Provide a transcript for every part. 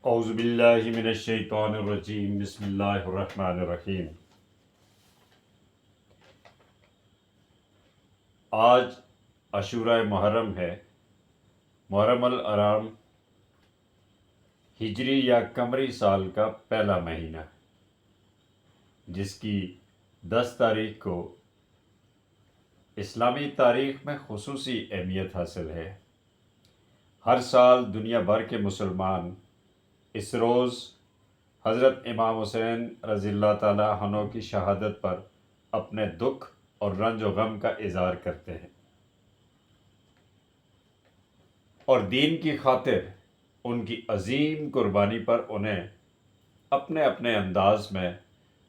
اعوذ باللہ من الشیطان الرجیم، بسم اللہ الرحمن الرحیم۔ آج عاشورہ محرم ہے۔ محرم الحرام ہجری یا قمری سال کا پہلا مہینہ، جس کی 10 تاریخ کو اسلامی تاریخ میں خصوصی اہمیت حاصل ہے۔ ہر سال دنیا بھر کے مسلمان اس روز حضرت امام حسین رضی اللہ تعالیٰ عنہ کی شہادت پر اپنے دکھ اور رنج و غم کا اظہار کرتے ہیں، اور دین کی خاطر ان کی عظیم قربانی پر انہیں اپنے اپنے انداز میں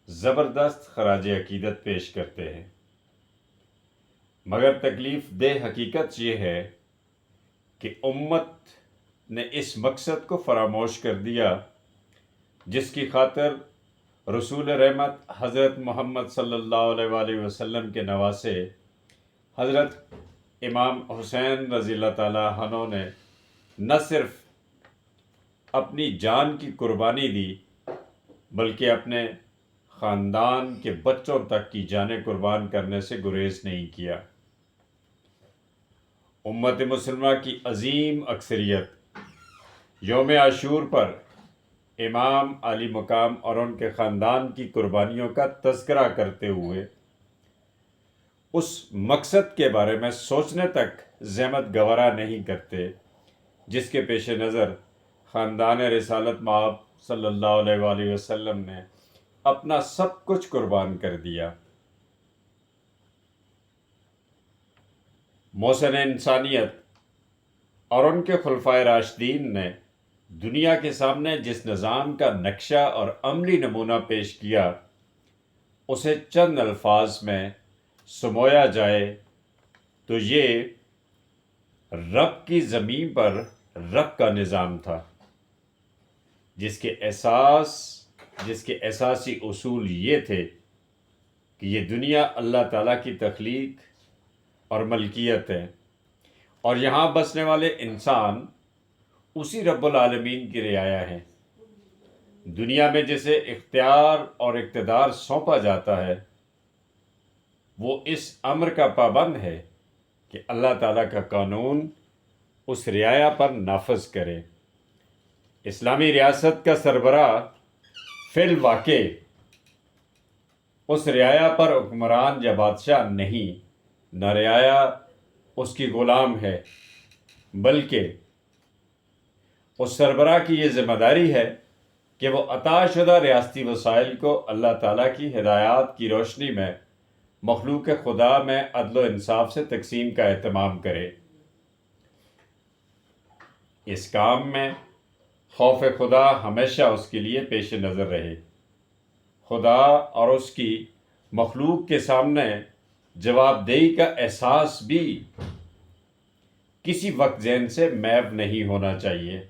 زبردست خراج عقیدت پیش کرتے ہیں۔ مگر تکلیف دہ حقیقت یہ ہے کہ امت نے اس مقصد کو فراموش کر دیا جس کی خاطر رسول رحمت حضرت محمد صلی اللہ علیہ وآلہ وسلم کے نواسے حضرت امام حسین رضی اللہ تعالیٰ عنہ نے نہ صرف اپنی جان کی قربانی دی بلکہ اپنے خاندان کے بچوں تک کی جانیں قربان کرنے سے گریز نہیں کیا۔ امت مسلمہ کی عظیم اکثریت یوم عاشور پر امام علی مقام اور ان کے خاندان کی قربانیوں کا تذکرہ کرتے ہوئے اس مقصد کے بارے میں سوچنے تک زحمت گوارا نہیں کرتے جس کے پیش نظر خاندان رسالت مآب صلی اللہ علیہ وآلہ وسلم نے اپنا سب کچھ قربان کر دیا۔ محسن انسانیت اور ان کے خلفائے راشدین نے دنیا کے سامنے جس نظام کا نقشہ اور عملی نمونہ پیش کیا، اسے چند الفاظ میں سمویا جائے تو یہ رب کی زمین پر رب کا نظام تھا، جس کے اساسی اصول یہ تھے کہ یہ دنیا اللہ تعالیٰ کی تخلیق اور ملکیت ہے، اور یہاں بسنے والے انسان اسی رب العالمین کی رعایا ہیں۔ دنیا میں جسے اختیار اور اقتدار سونپا جاتا ہے وہ اس امر کا پابند ہے کہ اللہ تعالیٰ کا قانون اس رعایا پر نافذ کرے۔ اسلامی ریاست کا سربراہ فی الواقع اس رعایا پر حکمران یا بادشاہ نہیں، نہ رعایا اس کی غلام ہے، بلکہ اس سربراہ کی یہ ذمہ داری ہے کہ وہ عطا شدہ ریاستی وسائل کو اللہ تعالیٰ کی ہدایات کی روشنی میں مخلوق خدا میں عدل و انصاف سے تقسیم کا اہتمام کرے۔ اس کام میں خوف خدا ہمیشہ اس کے لیے پیش نظر رہے۔ خدا اور اس کی مخلوق کے سامنے جواب دہی کا احساس بھی کسی وقت ذہن سے محو نہیں ہونا چاہیے۔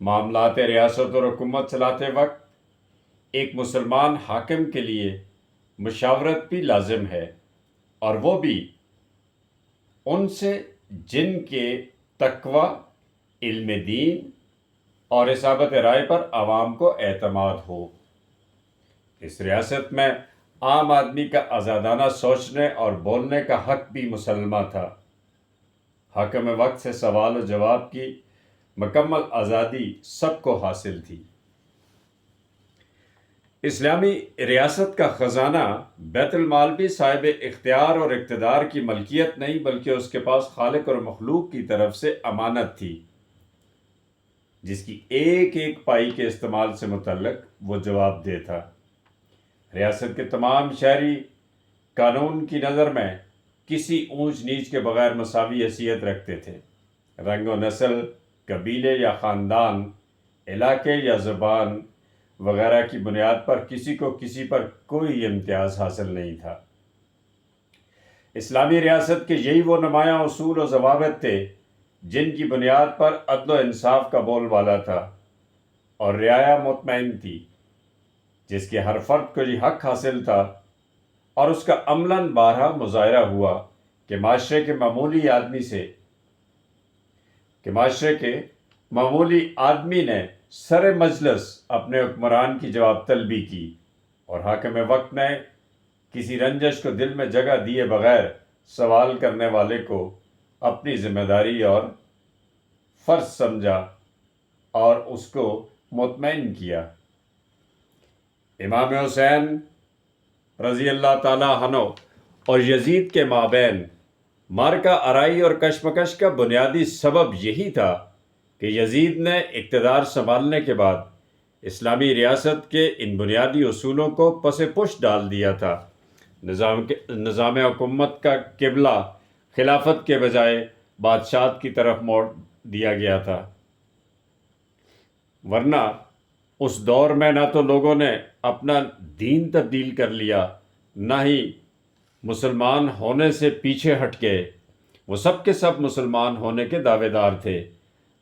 معاملات ریاست اور حکومت چلاتے وقت ایک مسلمان حاکم کے لیے مشاورت بھی لازم ہے، اور وہ بھی ان سے جن کے تقوی، علم دین اور اصابت رائے پر عوام کو اعتماد ہو۔ اس ریاست میں عام آدمی کا آزادانہ سوچنے اور بولنے کا حق بھی مسلمہ تھا۔ حاکم وقت سے سوال و جواب کی مکمل آزادی سب کو حاصل تھی۔ اسلامی ریاست کا خزانہ بیت المال بھی صاحب اختیار اور اقتدار کی ملکیت نہیں بلکہ اس کے پاس خالق اور مخلوق کی طرف سے امانت تھی، جس کی ایک ایک پائی کے استعمال سے متعلق وہ جواب دہ تھا۔ ریاست کے تمام شہری قانون کی نظر میں کسی اونچ نیچ کے بغیر مساوی حیثیت رکھتے تھے۔ رنگ و نسل، قبیلے یا خاندان، علاقے یا زبان وغیرہ کی بنیاد پر کسی کو کسی پر کوئی امتیاز حاصل نہیں تھا۔ اسلامی ریاست کے یہی وہ نمایاں اصول و ضوابط تھے جن کی بنیاد پر عدل و انصاف کا بول بالا تھا اور رعایا مطمئن تھی، جس کے ہر فرد کو یہ حق حاصل تھا، اور اس کا عملاً بارہا مظاہرہ ہوا کہ معاشرے کے معمولی آدمی نے سر مجلس اپنے حکمران کی جواب طلبی کی اور حاکم وقت نے کسی رنجش کو دل میں جگہ دیے بغیر سوال کرنے والے کو اپنی ذمہ داری اور فرض سمجھا اور اس کو مطمئن کیا۔ امام حسین رضی اللہ تعالی عنہ اور یزید کے مابین معرکہ آرائی اور کشمکش کا بنیادی سبب یہی تھا کہ یزید نے اقتدار سنبھالنے کے بعد اسلامی ریاست کے ان بنیادی اصولوں کو پس پش ڈال دیا تھا۔ نظام حکومت کا قبلہ خلافت کے بجائے بادشاہت کی طرف موڑ دیا گیا تھا، ورنہ اس دور میں نہ تو لوگوں نے اپنا دین تبدیل کر لیا، نہ ہی مسلمان ہونے سے پیچھے ہٹ گئے۔ وہ سب کے سب مسلمان ہونے کے دعوے دار تھے۔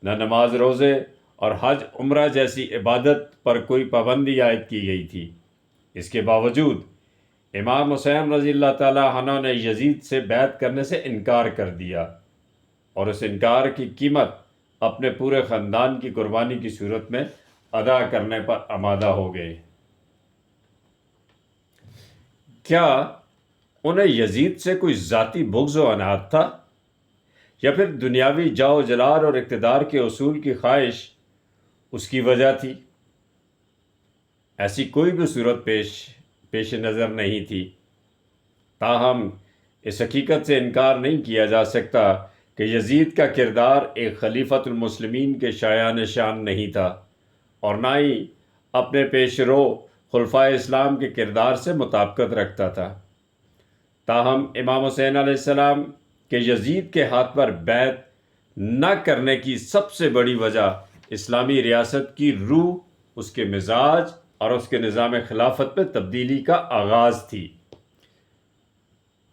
نہ نماز روزے اور حج عمرہ جیسی عبادت پر کوئی پابندی عائد کی گئی تھی۔ اس کے باوجود امام حسین رضی اللہ تعالیٰ عنہ نے یزید سے بیعت کرنے سے انکار کر دیا اور اس انکار کی قیمت اپنے پورے خاندان کی قربانی کی صورت میں ادا کرنے پر آمادہ ہو گئے۔ کیا انہیں یزید سے کوئی ذاتی بغض و عناد تھا، یا پھر دنیاوی جاؤ جلال اور اقتدار کے اصول کی خواہش اس کی وجہ تھی؟ ایسی کوئی بھی صورت پیش نظر نہیں تھی۔ تاہم اس حقیقت سے انکار نہیں کیا جا سکتا کہ یزید کا کردار ایک خلیفۃ المسلمین کے شایان شان نہیں تھا، اور نہ ہی اپنے پیش رو خلفائے اسلام کے کردار سے مطابقت رکھتا تھا۔ تاہم امام حسین علیہ السلام کے یزید کے ہاتھ پر بیعت نہ کرنے کی سب سے بڑی وجہ اسلامی ریاست کی روح، اس کے مزاج اور اس کے نظام خلافت میں تبدیلی کا آغاز تھی۔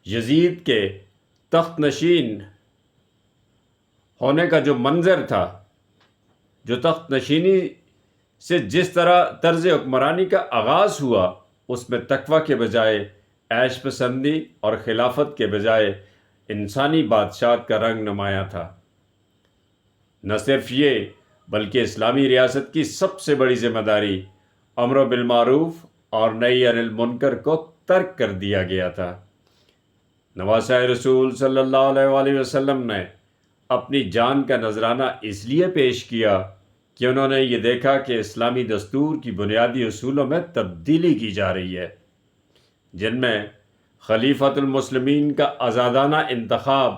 یزید کے تخت نشین ہونے کا جو منظر تھا، جو تخت نشینی سے جس طرح طرز حکمرانی کا آغاز ہوا، اس میں تقویٰ کے بجائے عیش پسندی اور خلافت کے بجائے انسانی بادشاہت کا رنگ نمایاں تھا۔ نہ صرف یہ بلکہ اسلامی ریاست کی سب سے بڑی ذمہ داری امر بالمعروف اور نہی عن المنکر کو ترک کر دیا گیا تھا۔ نواسہ رسول صلی اللہ علیہ وآلہ وسلم نے اپنی جان کا نذرانہ اس لیے پیش کیا کہ انہوں نے یہ دیکھا کہ اسلامی دستور کی بنیادی اصولوں میں تبدیلی کی جا رہی ہے، جن میں خلیفۃ المسلمین کا آزادانہ انتخاب،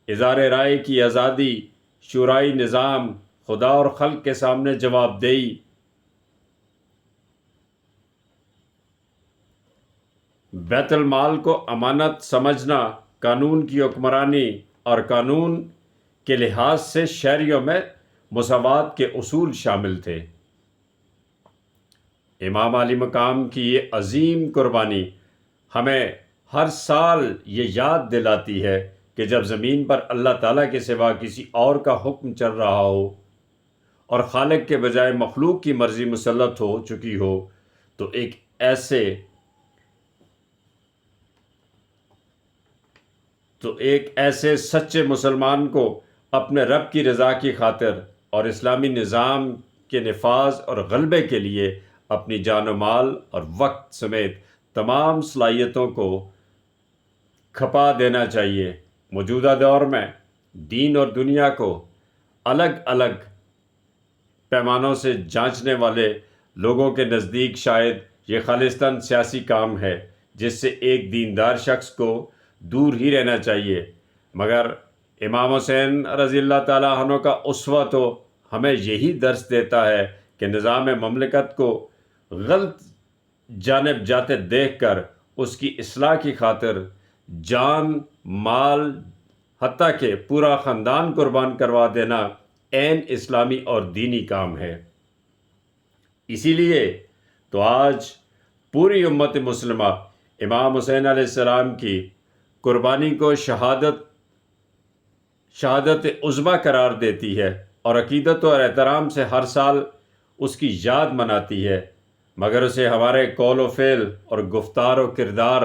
اظہار رائے کی آزادی، شورائی نظام، خدا اور خلق کے سامنے جواب دہی، بیت المال کو امانت سمجھنا، قانون کی حکمرانی اور قانون کے لحاظ سے شہریوں میں مساوات کے اصول شامل تھے۔ امام علی مقام کی یہ عظیم قربانی ہمیں ہر سال یہ یاد دلاتی ہے کہ جب زمین پر اللہ تعالیٰ کے سوا کسی اور کا حکم چل رہا ہو اور خالق کے بجائے مخلوق کی مرضی مسلط ہو چکی ہو، تو ایک ایسے سچے مسلمان کو اپنے رب کی رضا کی خاطر اور اسلامی نظام کے نفاذ اور غلبے کے لیے اپنی جان و مال اور وقت سمیت تمام صلاحیتوں کو کھپا دینا چاہیے۔ موجودہ دور میں دین اور دنیا کو الگ الگ پیمانوں سے جانچنے والے لوگوں کے نزدیک شاید یہ خالصتاً سیاسی کام ہے، جس سے ایک دیندار شخص کو دور ہی رہنا چاہیے، مگر امام حسین رضی اللہ تعالیٰ عنہ کا اسوہ تو ہمیں یہی درس دیتا ہے کہ نظام مملکت کو غلط جانب جاتے دیکھ کر اس کی اصلاح کی خاطر جان، مال، حتیٰ کہ پورا خاندان قربان کروا دینا عین اسلامی اور دینی کام ہے۔ اسی لیے تو آج پوری امت مسلمہ امام حسین علیہ السلام کی قربانی کو شہادت عظمیٰ قرار دیتی ہے اور عقیدت اور احترام سے ہر سال اس کی یاد مناتی ہے، مگر اسے ہمارے قول و فعل اور گفتار و کردار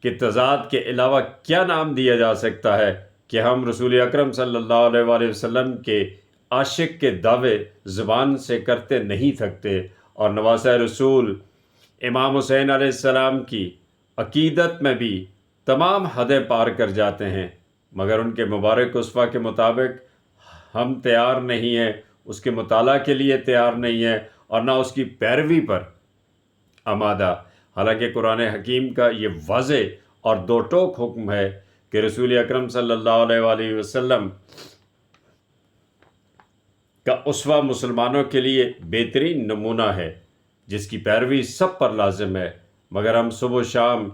کے تضاد کے علاوہ کیا نام دیا جا سکتا ہے کہ ہم رسول اکرم صلی اللہ علیہ وآلہ وسلم کے عاشق کے دعوے زبان سے کرتے نہیں تھکتے، اور نواسہ رسول امام حسین علیہ السلام کی عقیدت میں بھی تمام حدیں پار کر جاتے ہیں، مگر ان کے مبارک اسوہ کے مطابق ہم تیار نہیں ہیں، اس کے مطالعہ کے لیے تیار نہیں ہیں، اور نہ اس کی پیروی پر آمادہ۔ حالانکہ قرآن حکیم کا یہ واضح اور دو ٹوک حکم ہے کہ رسول اکرم صلی اللہ علیہ وآلہ وسلم کا اسوہ مسلمانوں کے لیے بہترین نمونہ ہے، جس کی پیروی سب پر لازم ہے، مگر ہم صبح و شام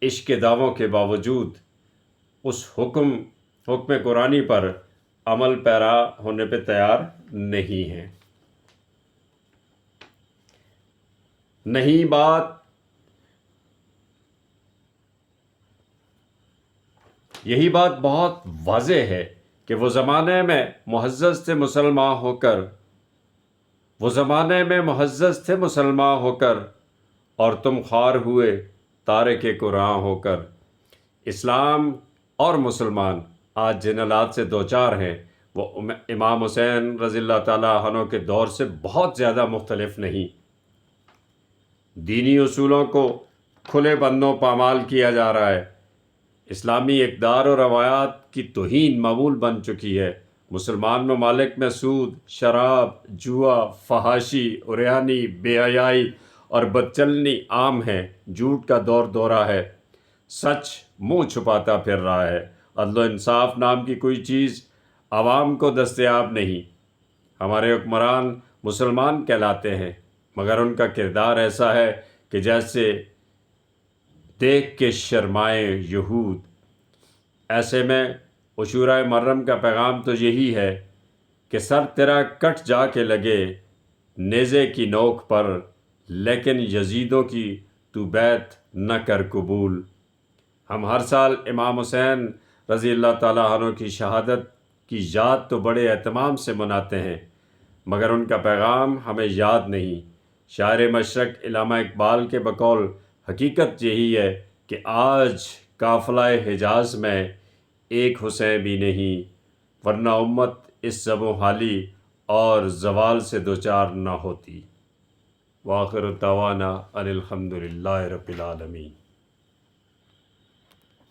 عشق کے دعووں کے باوجود اس حکم قرآنی پر عمل پیرا ہونے پہ تیار نہیں ہیں۔ یہی بات بہت واضح ہے کہ وہ زمانے میں معزز تھے مسلمان ہو کر اور تم خوار ہوئے تارک قرآن ہو کر۔ اسلام اور مسلمان آج جن حالات سے دوچار ہیں وہ امام حسین رضی اللہ تعالیٰ عنہ کے دور سے بہت زیادہ مختلف نہیں۔ دینی اصولوں کو کھلے بندوں پامال کیا جا رہا ہے، اسلامی اقدار و روایات کی توہین معمول بن چکی ہے، مسلمان ممالک میں سود، شراب، جوا، فحاشی، عریانی، بے حیائی اور بدچلنی عام ہے، جھوٹ کا دور دورہ ہے، سچ منہ چھپاتا پھر رہا ہے، عدل و انصاف نام کی کوئی چیز عوام کو دستیاب نہیں۔ ہمارے حکمران مسلمان کہلاتے ہیں، مگر ان کا کردار ایسا ہے کہ جیسے دیکھ کے شرمائے یہود۔ ایسے میں عاشورہ محرم کا پیغام تو یہی ہے کہ سر تیرا کٹ جا کے لگے نیزے کی نوک پر، لیکن یزیدوں کی تو بیعت نہ کر قبول۔ ہم ہر سال امام حسین رضی اللہ تعالیٰ عنہ کی شہادت کی یاد تو بڑے اہتمام سے مناتے ہیں، مگر ان کا پیغام ہمیں یاد نہیں۔ شاعر مشرق علامہ اقبال کے بقول حقیقت یہی ہے کہ آج قافلہ حجاز میں ایک حسین بھی نہیں، ورنہ امت اس زب و حالی اور زوال سے دوچار نہ ہوتی۔ وآخر دعوانا ان الحمد للہ رب العالمین۔